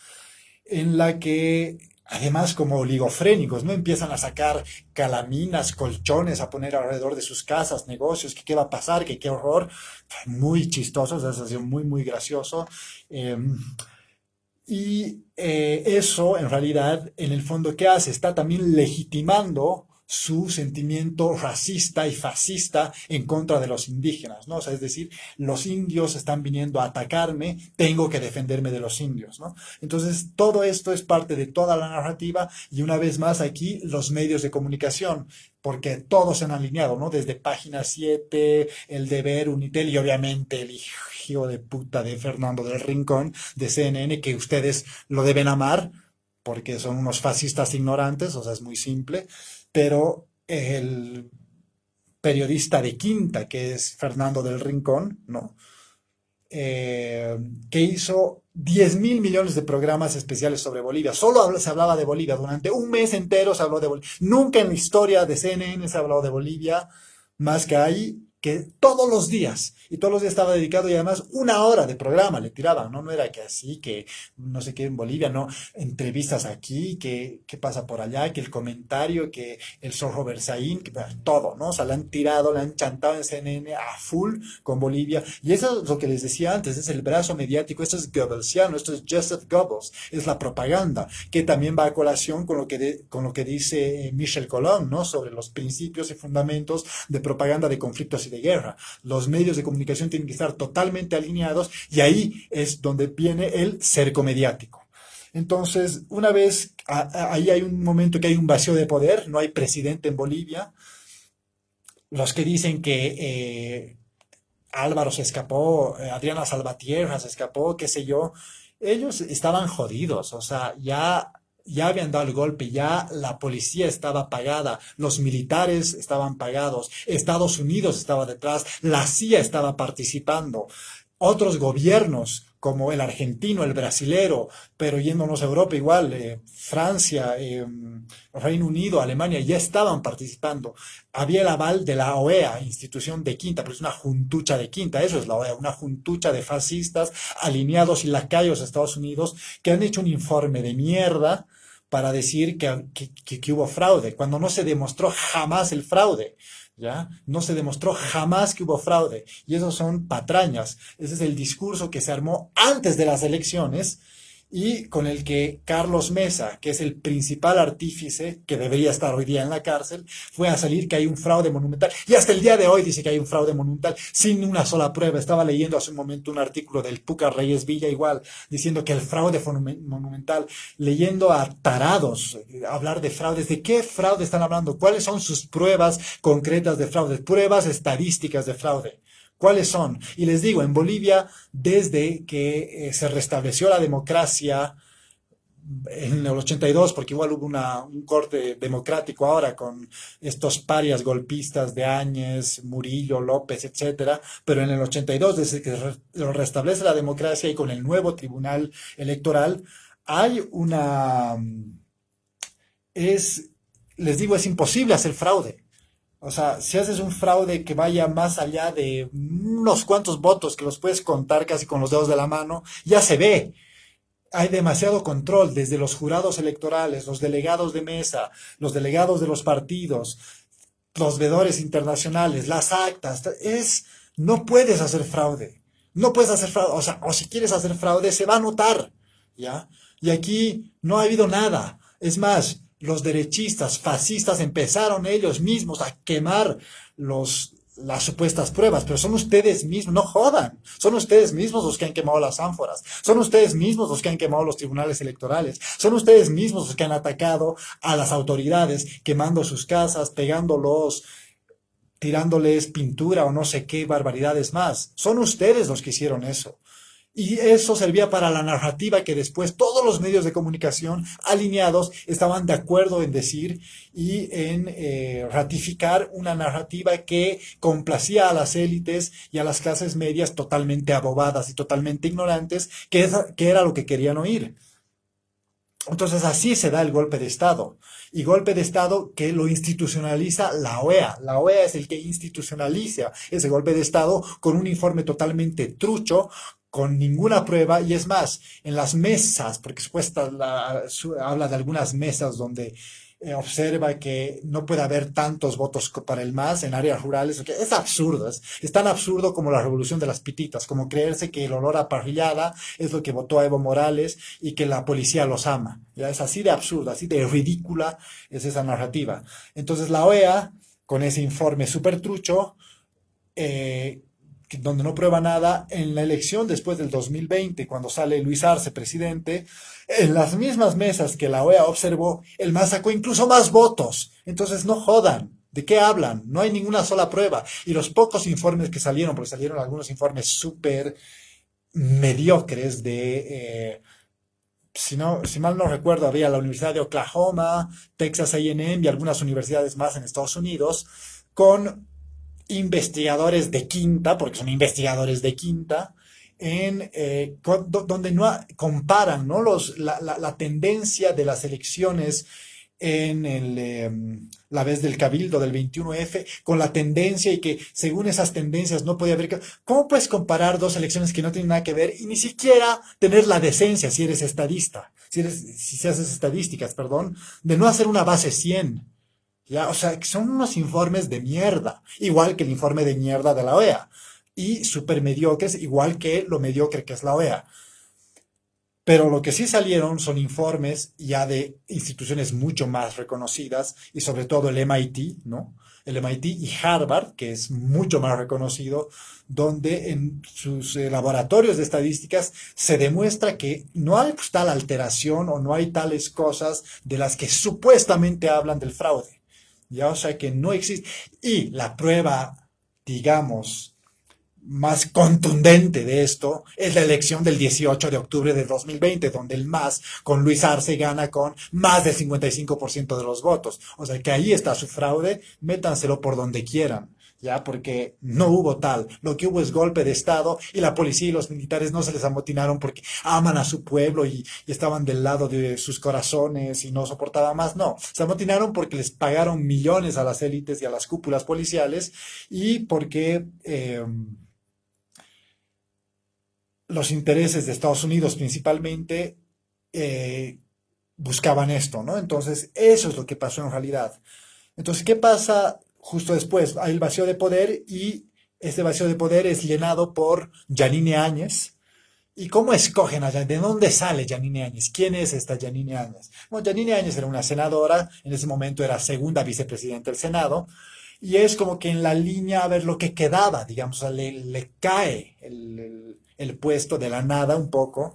en la que además como oligofrénicos, ¿no? Empiezan a sacar calaminas, colchones, a poner alrededor de sus casas, negocios, que qué va a pasar, que qué horror. Muy chistoso, o sea, ha sido muy, muy gracioso. Eh, y eso, en realidad, en el fondo, ¿qué hace? Está también legitimando su sentimiento racista y fascista en contra de los indígenas, ¿no? O sea, es decir, los indios están viniendo a atacarme, tengo que defenderme de los indios, ¿no? Entonces, todo esto es parte de toda la narrativa y una vez más aquí los medios de comunicación, porque todos se han alineado, ¿no? Desde Página 7, El Deber, Unitel y obviamente el hijo de puta de Fernando del Rincón de CNN, que ustedes lo deben amar porque son unos fascistas ignorantes, o sea, es muy simple, pero el periodista de Quinta, que es Fernando del Rincón, ¿no? eh, que hizo 10.000 millones de programas especiales sobre Bolivia. Solo se hablaba de Bolivia. Durante un mes entero se habló de Bolivia. Nunca en la historia de CNN se ha hablado de Bolivia, más que ahí, que todos los días. Y todos los días estaba dedicado y además una hora de programa le tiraban, ¿no? No era que así, que no sé qué en Bolivia, no. Entrevistas aquí, que qué pasa por allá, que el comentario, que el zorro Berzaín, que todo, ¿no? O sea, le han tirado, le han chantado en CNN a full con Bolivia. Y eso es lo que les decía antes, es el brazo mediático, esto es Goebbelsiano, esto es Joseph Goebbels, es la propaganda, que también va a colación con con lo que dice Michel Colón, ¿no? Sobre los principios y fundamentos de propaganda de conflictos y de guerra. Los medios de comunicación tienen que estar totalmente alineados y ahí es donde viene el cerco mediático. Entonces, una vez, ahí hay un momento que hay un vacío de poder, no hay presidente en Bolivia. Los que dicen que Álvaro se escapó, Adriana Salvatierra se escapó, qué sé yo, ellos estaban jodidos, o sea, ya habían dado el golpe, ya la policía estaba pagada, los militares estaban pagados, Estados Unidos estaba detrás, la CIA estaba participando, otros gobiernos como el argentino, el brasilero, pero yéndonos a Europa igual, Francia, Reino Unido, Alemania, ya estaban participando. Había el aval de la OEA, institución de Quinta, pero es una juntucha de Quinta, eso es la OEA, una juntucha de fascistas alineados y lacayos a Estados Unidos que han hecho un informe de mierda para decir que hubo fraude, cuando no se demostró jamás el fraude. ¿ya? No se demostró jamás que hubo fraude. Y esos son patrañas. Ese es el discurso que se armó antes de las elecciones y con el que Carlos Mesa, que es el principal artífice, que debería estar hoy día en la cárcel, fue a salir que hay un fraude monumental. Y hasta el día de hoy dice que hay un fraude monumental sin una sola prueba. Estaba leyendo hace un momento un artículo del Puca Reyes Villa igual, diciendo que el fraude fue monumental, leyendo a tarados hablar de fraudes. ¿De qué fraude están hablando? ¿Cuáles son sus pruebas concretas de fraude? Pruebas estadísticas de fraude. ¿Cuáles son? Y les digo, en Bolivia, desde que se restableció la democracia en el 82, porque igual hubo un corte democrático ahora con estos parias golpistas de Áñez, Murillo, López, etcétera, pero en el 82, desde que se restablece la democracia y con el nuevo tribunal electoral, hay es, les digo, es imposible hacer fraude. O sea, si haces un fraude que vaya más allá de unos cuantos votos que los puedes contar casi con los dedos de la mano, ya se ve. Hay demasiado control desde los jurados electorales, los delegados de mesa, los delegados de los partidos, los veedores internacionales, las actas. No puedes hacer fraude. No puedes hacer fraude. O sea, o si quieres hacer fraude, se va a notar. ¿Ya? Y aquí no ha habido nada. Es más, los derechistas, fascistas, empezaron ellos mismos a quemar las supuestas pruebas, pero son ustedes mismos, no jodan, son ustedes mismos los que han quemado las ánforas, son ustedes mismos los que han quemado los tribunales electorales, son ustedes mismos los que han atacado a las autoridades, quemando sus casas, pegándolos, tirándoles pintura o no sé qué barbaridades más. Son ustedes los que hicieron eso. Y eso servía para la narrativa que después todos los medios de comunicación alineados estaban de acuerdo en decir y en ratificar una narrativa que complacía a las élites y a las clases medias totalmente abobadas y totalmente ignorantes, que era lo que querían oír. Entonces así se da el golpe de Estado. Y golpe de Estado que lo institucionaliza la OEA. La OEA es el que institucionaliza ese golpe de Estado con un informe totalmente trucho, con ninguna prueba. Y es más, en las mesas, porque habla de algunas mesas donde observa que no puede haber tantos votos para el MAS en áreas rurales. Es absurdo, es tan absurdo como la revolución de las pititas, como creerse que el olor a parrillada es lo que votó a Evo Morales y que la policía los ama. Ya es así de absurdo, así de ridícula es esa narrativa. Entonces la OEA, con ese informe súper trucho, eh, donde no prueba nada, en la elección después del 2020, cuando sale Luis Arce presidente, en las mismas mesas que la OEA observó, el MAS sacó incluso más votos. Entonces no jodan. ¿De qué hablan? No hay ninguna sola prueba. Y los pocos informes que salieron, porque salieron algunos informes súper mediocres si mal no recuerdo, había la Universidad de Oklahoma, Texas A&M y algunas universidades más en Estados Unidos, con investigadores de quinta, porque son investigadores de quinta, donde comparan, ¿no? La tendencia de las elecciones en la vez del Cabildo del 21F con la tendencia y que según esas tendencias no podía haber. ¿Cómo puedes comparar dos elecciones que no tienen nada que ver y ni siquiera tener la decencia si eres estadista, si haces estadísticas, perdón, de no hacer una base 100? Ya, o sea, que son unos informes de mierda, igual que el informe de mierda de la OEA, y súper mediocres, igual que lo mediocre que es la OEA. Pero lo que sí salieron son informes ya de instituciones mucho más reconocidas, y sobre todo el MIT, ¿no? El MIT y Harvard, que es mucho más reconocido, donde en sus laboratorios de estadísticas se demuestra que no hay pues, tal alteración o no hay tales cosas de las que supuestamente hablan del fraude. Ya, o sea que no existe. Y la prueba, digamos, más contundente de esto es la elección del 18 de octubre de 2020, donde el MAS con Luis Arce gana con más del 55% de los votos. O sea que ahí está su fraude, métanselo por donde quieran. Ya, porque no hubo tal. Lo que hubo es golpe de Estado y la policía y los militares no se les amotinaron porque aman a su pueblo y estaban del lado de sus corazones y no soportaban más. No, se amotinaron porque les pagaron millones a las élites y a las cúpulas policiales y porque los intereses de Estados Unidos principalmente eh, buscaban esto, ¿no? Entonces, eso es lo que pasó en realidad. Entonces, ¿qué pasa? justo después hay el vacío de poder y este vacío de poder es llenado por Yanine Áñez. ¿Y cómo escogen a Yanine? ¿De dónde sale Yanine Áñez? ¿Quién es esta Yanine Áñez? Bueno, Yanine Áñez era una senadora, en ese momento era segunda vicepresidenta del Senado, y es como que en la línea a ver lo que quedaba, digamos, o sea, le cae el puesto de la nada un poco,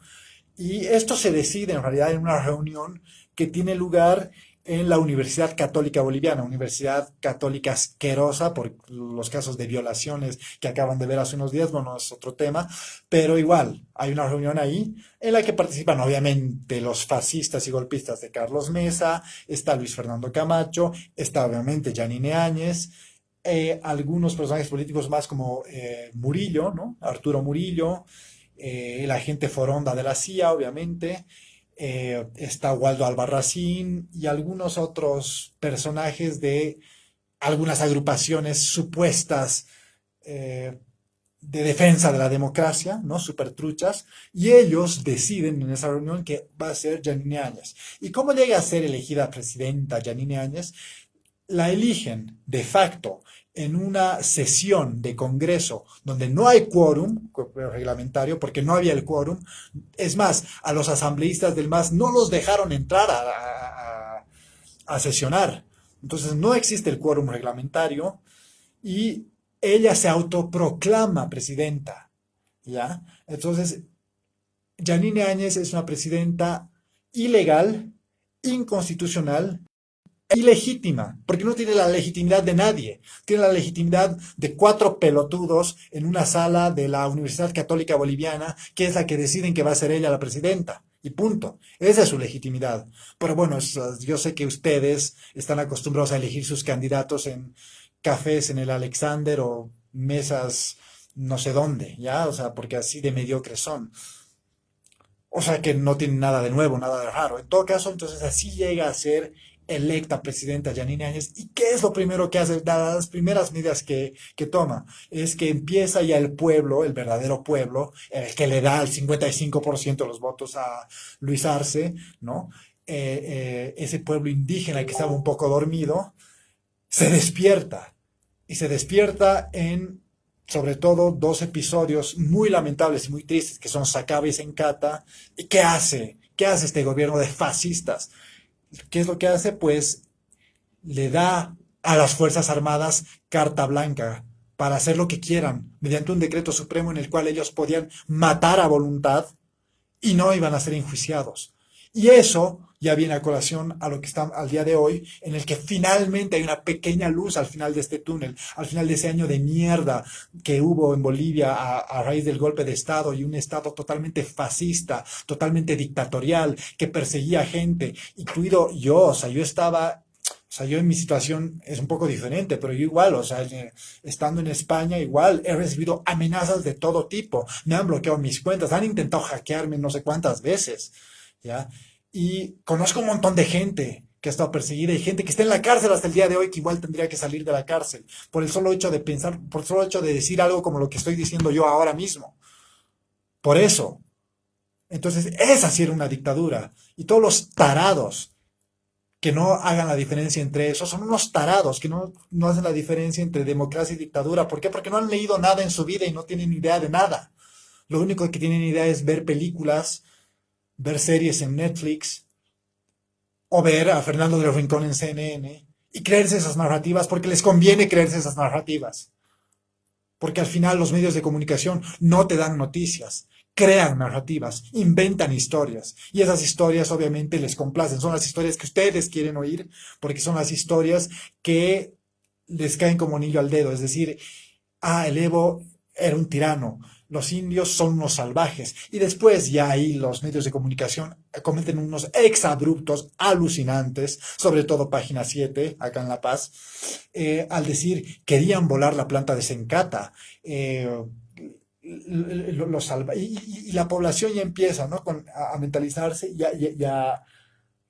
y esto se decide en realidad en una reunión que tiene lugar en la Universidad Católica Boliviana, Universidad Católica asquerosa por los casos de violaciones que acaban de ver hace unos días, bueno, es otro tema, pero igual hay una reunión ahí en la que participan obviamente los fascistas y golpistas de Carlos Mesa, está Luis Fernando Camacho, está obviamente Yanine Áñez, algunos personajes políticos más como Murillo, ¿no? Arturo Murillo, el agente Foronda de la CIA, obviamente, está Waldo Albarracín y algunos otros personajes de algunas agrupaciones supuestas eh, de defensa de la democracia, ¿no? Super truchas, y ellos deciden en esa reunión que va a ser Yanine Áñez. ¿Y cómo llega a ser elegida presidenta Yanine Áñez? La eligen de facto en una sesión de Congreso donde no hay quórum reglamentario, porque no había el quórum. Es más, a los asambleístas del MAS no los dejaron entrar a sesionar. Entonces no existe el quórum reglamentario y ella se autoproclama presidenta, ¿ya? Entonces, Yanine Áñez es una presidenta ilegal, inconstitucional, ilegítima, porque no tiene la legitimidad de nadie, tiene la legitimidad de cuatro pelotudos en una sala de la Universidad Católica Boliviana, que es la que deciden que va a ser ella la presidenta. Y punto. Esa es su legitimidad. Pero bueno, yo sé que ustedes están acostumbrados a elegir sus candidatos en cafés en el Alexander o mesas no sé dónde, ¿ya? O sea, porque así de mediocres son. O sea que no tiene nada de nuevo, nada de raro. En todo caso, entonces así llega a ser electa presidenta Yanine Áñez. ¿Y qué es lo primero que hace? Las primeras medidas que toma es que empieza ya el pueblo, el verdadero pueblo, el que le da el 55% de los votos a Luis Arce, ¿no? Ese pueblo indígena que estaba un poco dormido, se despierta. Y se despierta en sobre todo dos episodios muy lamentables y muy tristes que son Sacaba y Sencata. ¿Y qué hace? ¿Qué hace este gobierno de fascistas? ¿Qué es lo que hace? Pues le da a las Fuerzas Armadas carta blanca para hacer lo que quieran, mediante un decreto supremo en el cual ellos podían matar a voluntad y no iban a ser enjuiciados. Y eso ya viene a colación a lo que está al día de hoy, en el que finalmente hay una pequeña luz al final de este túnel, al final de ese año de mierda que hubo en Bolivia a raíz del golpe de Estado y un Estado totalmente fascista, totalmente dictatorial, que perseguía gente, incluido yo, o sea, yo estaba o sea, yo en mi situación es un poco diferente, pero yo igual, o sea, estando en España, igual he recibido amenazas de todo tipo. Me han bloqueado mis cuentas, han intentado hackearme no sé cuántas veces, ¿ya? Y conozco un montón de gente que ha estado perseguida y gente que está en la cárcel hasta el día de hoy que igual tendría que salir de la cárcel por el solo hecho de pensar, por el solo hecho de decir algo como lo que estoy diciendo yo ahora mismo. Por eso. Entonces, esa sí era una dictadura. Y todos los tarados que no hagan la diferencia entre eso, son unos tarados que no hacen la diferencia entre democracia y dictadura. ¿Por qué? Porque no han leído nada en su vida y no tienen idea de nada. Lo único que tienen idea es ver películas, ver series en Netflix o ver a Fernando del Rincón en CNN y creerse esas narrativas porque les conviene creerse esas narrativas. Porque al final los medios de comunicación no te dan noticias, crean narrativas, inventan historias. Y esas historias obviamente les complacen. Son las historias que ustedes quieren oír porque son las historias que les caen como anillo al dedo. Es decir, el Evo era un tirano, los indios son unos salvajes. Y después ya ahí los medios de comunicación cometen unos exabruptos alucinantes, sobre todo Página 7 acá en La Paz, al decir querían volar la planta de Sencata. Y la población ya empieza, ¿no? A mentalizarse y a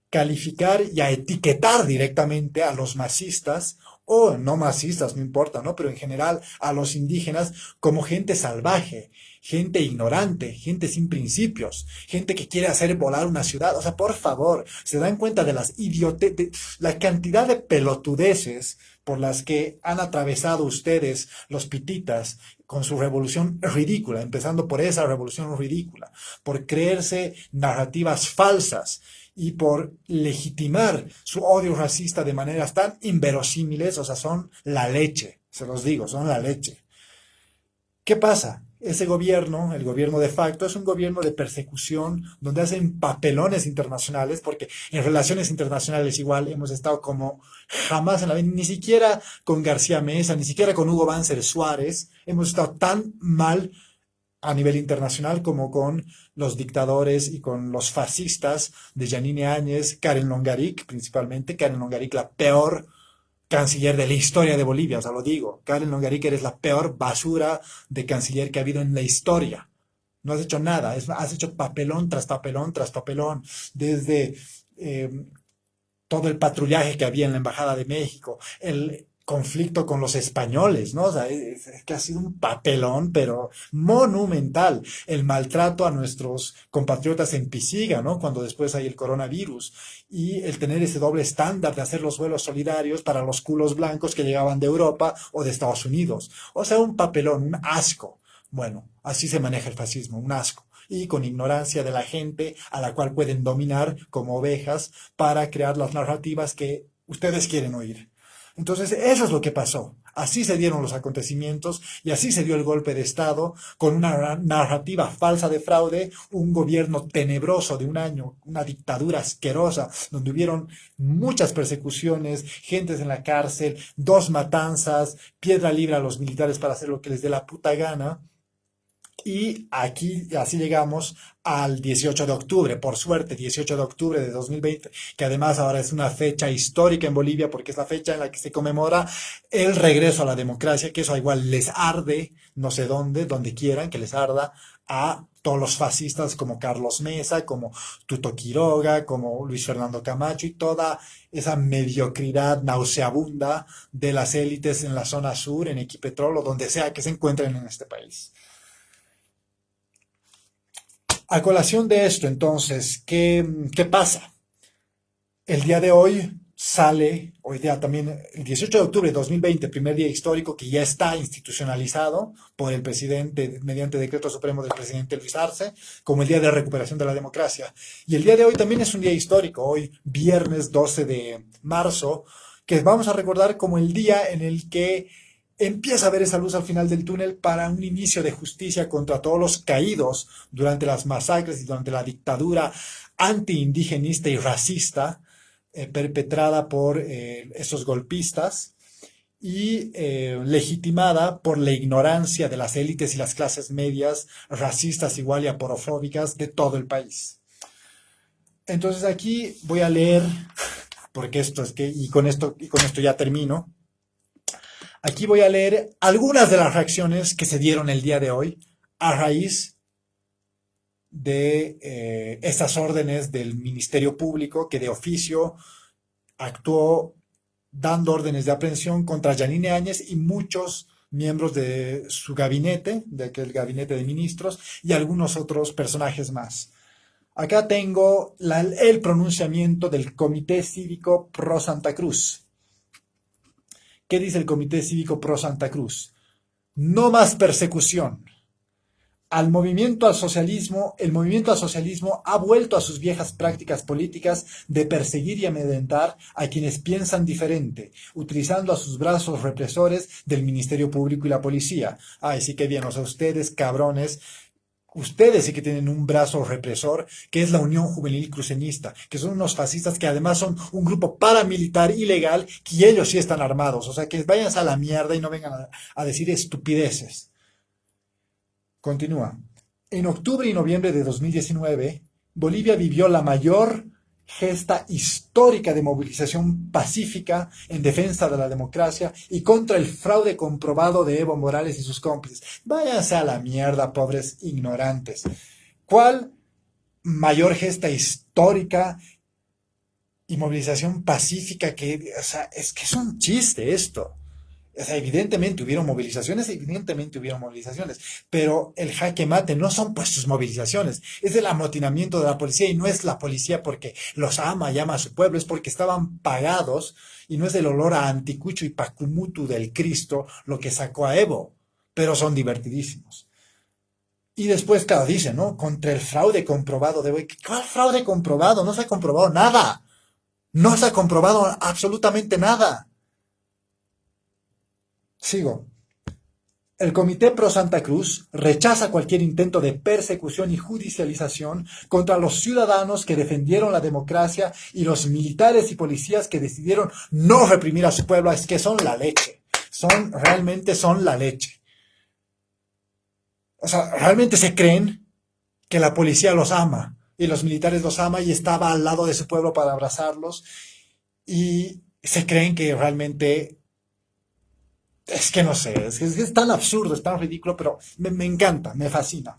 calificar y a etiquetar directamente a los masistas o no masistas, no importa, ¿no? Pero en general a los indígenas como gente salvaje, gente ignorante, gente sin principios, gente que quiere hacer volar una ciudad. O sea, por favor, se dan cuenta de la cantidad de pelotudeces por las que han atravesado ustedes, los pititas, con su revolución ridícula, empezando por esa revolución ridícula, por creerse narrativas falsas y por legitimar su odio racista de maneras tan inverosímiles, o sea, son la leche, se los digo, son la leche. ¿Qué pasa? Ese gobierno, el gobierno de facto, es un gobierno de persecución donde hacen papelones internacionales, porque en relaciones internacionales igual hemos estado como jamás en la vida, ni siquiera con García Mesa, ni siquiera con Hugo Banzer Suárez, hemos estado tan mal a nivel internacional como con los dictadores y con los fascistas de Yanine Áñez, Karen Longaric, principalmente, Karen Longaric, la peor canciller de la historia de Bolivia, o sea, lo digo, Karen Longaric, eres la peor basura de canciller que ha habido en la historia. No has hecho nada, has hecho papelón tras papelón tras papelón, desde eh, todo el patrullaje que había en la Embajada de México, el conflicto con los españoles, ¿no? O sea, es que ha sido un papelón, pero monumental. El maltrato a nuestros compatriotas en Pisiga, ¿no? Cuando después hay el coronavirus. Y el tener ese doble estándar de hacer los vuelos solidarios para los culos blancos que llegaban de Europa o de Estados Unidos. O sea, un papelón, un asco. Bueno, así se maneja el fascismo, un asco. Y con ignorancia de la gente a la cual pueden dominar como ovejas para crear las narrativas que ustedes quieren oír. Entonces, eso es lo que pasó. Así se dieron los acontecimientos y así se dio el golpe de Estado con una narrativa falsa de fraude, un gobierno tenebroso de un año, una dictadura asquerosa, donde hubieron muchas persecuciones, gentes en la cárcel, dos matanzas, piedra libre a los militares para hacer lo que les dé la puta gana. Y aquí así llegamos al 18 de octubre, por suerte, 18 de octubre de 2020, que además ahora es una fecha histórica en Bolivia porque es la fecha en la que se conmemora el regreso a la democracia, que eso igual les arde, no sé dónde, donde quieran, que les arda a todos los fascistas como Carlos Mesa, como Tuto Quiroga, como Luis Fernando Camacho y toda esa mediocridad nauseabunda de las élites en la zona sur, en Equipetrol o donde sea que se encuentren en este país. A colación de esto, entonces, ¿qué pasa? El día de hoy sale, hoy día también, el 18 de octubre de 2020, primer día histórico que ya está institucionalizado por el presidente, mediante decreto supremo del presidente Luis Arce, como el Día de Recuperación de la Democracia. Y el día de hoy también es un día histórico, hoy viernes 12 de marzo, que vamos a recordar como el día en el que empieza a ver esa luz al final del túnel para un inicio de justicia contra todos los caídos durante las masacres y durante la dictadura anti-indigenista y racista perpetrada por esos golpistas y legitimada por la ignorancia de las élites y las clases medias racistas igual y aporofóbicas de todo el país. Entonces aquí voy a leer, porque esto es que, y con esto ya termino. Aquí voy a leer algunas de las reacciones que se dieron el día de hoy a raíz de estas órdenes del Ministerio Público que de oficio actuó dando órdenes de aprehensión contra Yanine Áñez y muchos miembros de su gabinete, de aquel gabinete de ministros y algunos otros personajes más. Acá tengo el pronunciamiento del Comité Cívico Pro Santa Cruz. ¿Qué dice el Comité Cívico Pro Santa Cruz? No más persecución. El movimiento al socialismo ha vuelto a sus viejas prácticas políticas de perseguir y amedrentar a quienes piensan diferente, utilizando a sus brazos represores del Ministerio Público y la policía. Ay, sí que bien, o sea, ustedes, cabrones, ustedes sí que tienen un brazo represor, que es la Unión Juvenil Cruceñista, que son unos fascistas que además son un grupo paramilitar ilegal, que ellos sí están armados. O sea, que vayan a la mierda y no vengan a decir estupideces. Continúa. En octubre y noviembre de 2019, Bolivia vivió la mayor gesta histórica de movilización pacífica en defensa de la democracia y contra el fraude comprobado de Evo Morales y sus cómplices. Váyanse a la mierda, pobres ignorantes. ¿Cuál mayor gesta histórica y movilización pacífica que, o sea, es que es un chiste esto? O sea, evidentemente hubieron movilizaciones, pero el jaque mate no son pues sus movilizaciones, es el amotinamiento de la policía y no es la policía porque los ama y ama a su pueblo, es porque estaban pagados y no es el olor a anticucho y pacumutu del Cristo lo que sacó a Evo, pero son divertidísimos. Y después, claro, dice, ¿no? Contra el fraude comprobado de Evo. ¿Cuál fraude comprobado? No se ha comprobado nada. No se ha comprobado absolutamente nada. Sigo. El Comité Pro Santa Cruz rechaza cualquier intento de persecución y judicialización contra los ciudadanos que defendieron la democracia y los militares y policías que decidieron no reprimir a su pueblo. Es que son la leche. Realmente son la leche. O sea, realmente se creen que la policía los ama y los militares los ama y estaba al lado de su pueblo para abrazarlos y se creen que realmente es que no sé, es tan absurdo, es tan ridículo, pero me encanta, me fascina.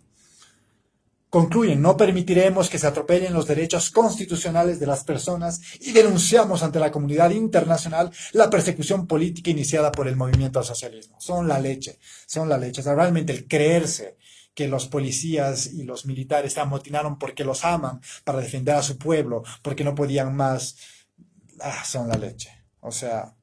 Concluyen, no permitiremos que se atropellen los derechos constitucionales de las personas y denunciamos ante la comunidad internacional la persecución política iniciada por el movimiento al socialismo. Son la leche, son la leche. O sea, realmente el creerse que los policías y los militares se amotinaron porque los aman, para defender a su pueblo, porque no podían más, son la leche. O sea,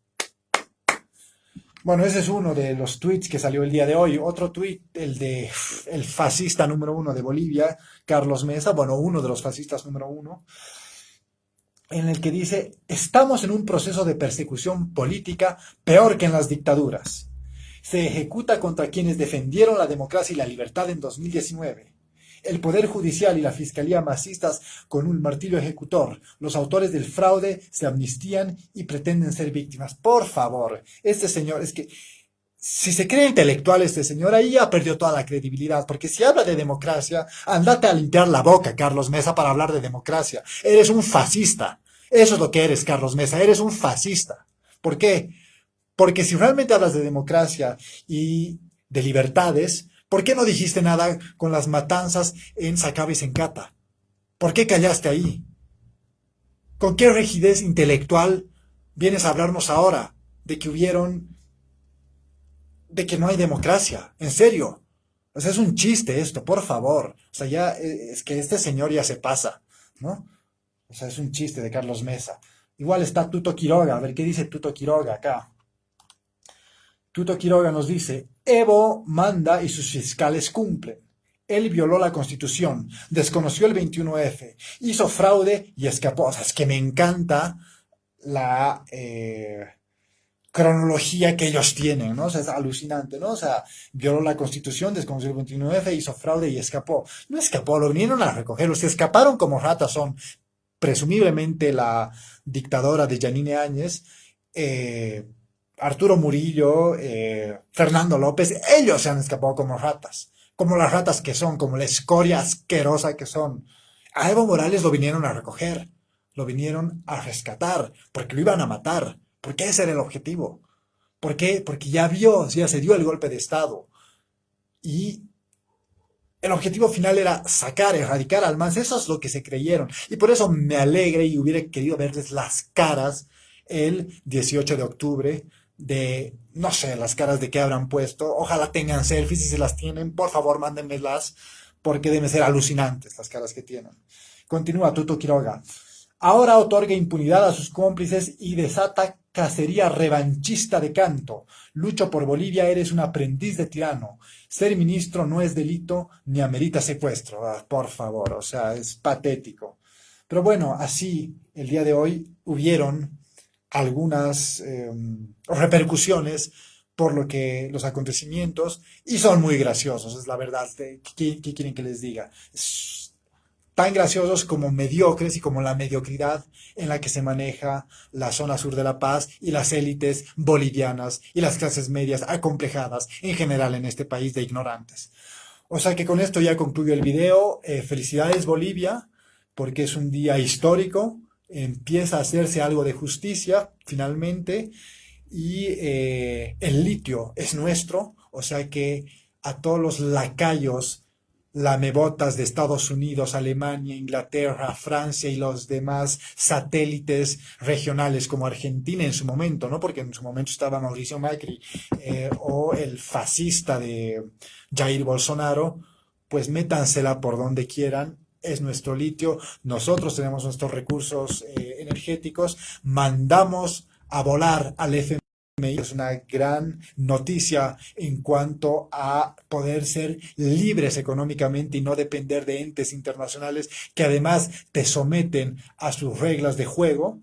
bueno, ese es uno de los tweets que salió el día de hoy. Otro tweet, el de el fascista número uno de Bolivia, Carlos Mesa, bueno, uno de los fascistas número uno, en el que dice, estamos en un proceso de persecución política peor que en las dictaduras. Se ejecuta contra quienes defendieron la democracia y la libertad en 2019. El Poder Judicial y la Fiscalía masistas con un martillo ejecutor. Los autores del fraude se amnistían y pretenden ser víctimas. Por favor, este señor, es que si se cree intelectual este señor, ahí ya perdió toda la credibilidad, porque si habla de democracia, andate a limpiar la boca, Carlos Mesa, para hablar de democracia. Eres un fascista. Eso es lo que eres, Carlos Mesa, eres un fascista. ¿Por qué? Porque si realmente hablas de democracia y de libertades, ¿por qué no dijiste nada con las matanzas en Sacaba y Sencata? ¿Por qué callaste ahí? ¿Con qué rigidez intelectual vienes a hablarnos ahora de que no hay democracia? En serio. O sea, es un chiste esto, por favor. O sea, ya es que este señor ya se pasa, ¿no? O sea, es un chiste de Carlos Mesa. Igual está Tuto Quiroga. A ver, ¿qué dice Tuto Quiroga acá? Tuto Quiroga nos dice, Evo manda y sus fiscales cumplen. Él violó la Constitución, desconoció el 21F, hizo fraude y escapó. O sea, es que me encanta la cronología que ellos tienen, ¿no? O sea, es alucinante, ¿no? O sea, violó la Constitución, desconoció el 21F, hizo fraude y escapó. No escapó, lo vinieron a recoger. Los que escaparon como ratas son presumiblemente la dictadora de Yanine Áñez, Arturo Murillo, Fernando López. Ellos se han escapado como ratas, como las ratas que son, como la escoria asquerosa que son. A Evo Morales lo vinieron a recoger, lo vinieron a rescatar, porque lo iban a matar, porque ese era el objetivo. ¿Por qué? Porque ya se dio el golpe de Estado. Y el objetivo final era sacar, erradicar al MAS. Eso es lo que se creyeron. Y por eso me alegra y hubiera querido verles las caras el 18 de octubre de, no sé, las caras de qué habrán puesto. Ojalá tengan selfies, si se las tienen, por favor, mándenmelas, porque deben ser alucinantes las caras que tienen. Continúa Tuto Quiroga. Ahora otorga impunidad a sus cómplices y desata cacería revanchista de canto. Lucho por Bolivia, eres un aprendiz de tirano. Ser ministro no es delito ni amerita secuestro. Por favor, o sea, es patético. Pero bueno, así el día de hoy hubieron algunas repercusiones por lo que los acontecimientos y son muy graciosos, es la verdad. ¿Qué quieren que les diga? Tan graciosos como mediocres y como la mediocridad en la que se maneja la zona sur de La Paz y las élites bolivianas y las clases medias acomplejadas en general en este país de ignorantes. O sea que con esto ya concluyo el video. Felicidades Bolivia, porque es un día histórico. Empieza a hacerse algo de justicia finalmente y el litio es nuestro. O sea que a todos los lacayos lamebotas de Estados Unidos, Alemania, Inglaterra, Francia y los demás satélites regionales como Argentina en su momento, ¿no? Porque en su momento estaba Mauricio Macri o el fascista de Jair Bolsonaro, pues métansela por donde quieran. Es nuestro litio, nosotros tenemos nuestros recursos energéticos, mandamos a volar al FMI. Es una gran noticia en cuanto a poder ser libres económicamente y no depender de entes internacionales que además te someten a sus reglas de juego.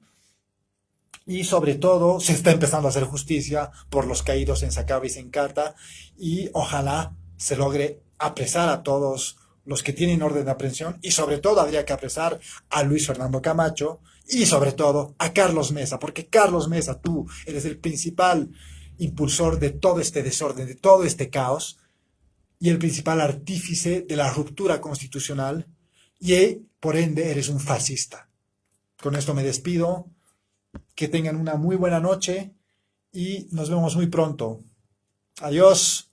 Y sobre todo se está empezando a hacer justicia por los caídos en Sacaba y Sencata y ojalá se logre apresar a todos los que tienen orden de aprehensión y sobre todo habría que apresar a Luis Fernando Camacho y sobre todo a Carlos Mesa, porque Carlos Mesa, tú eres el principal impulsor de todo este desorden, de todo este caos y el principal artífice de la ruptura constitucional y por ende eres un fascista. Con esto me despido, que tengan una muy buena noche y nos vemos muy pronto. Adiós.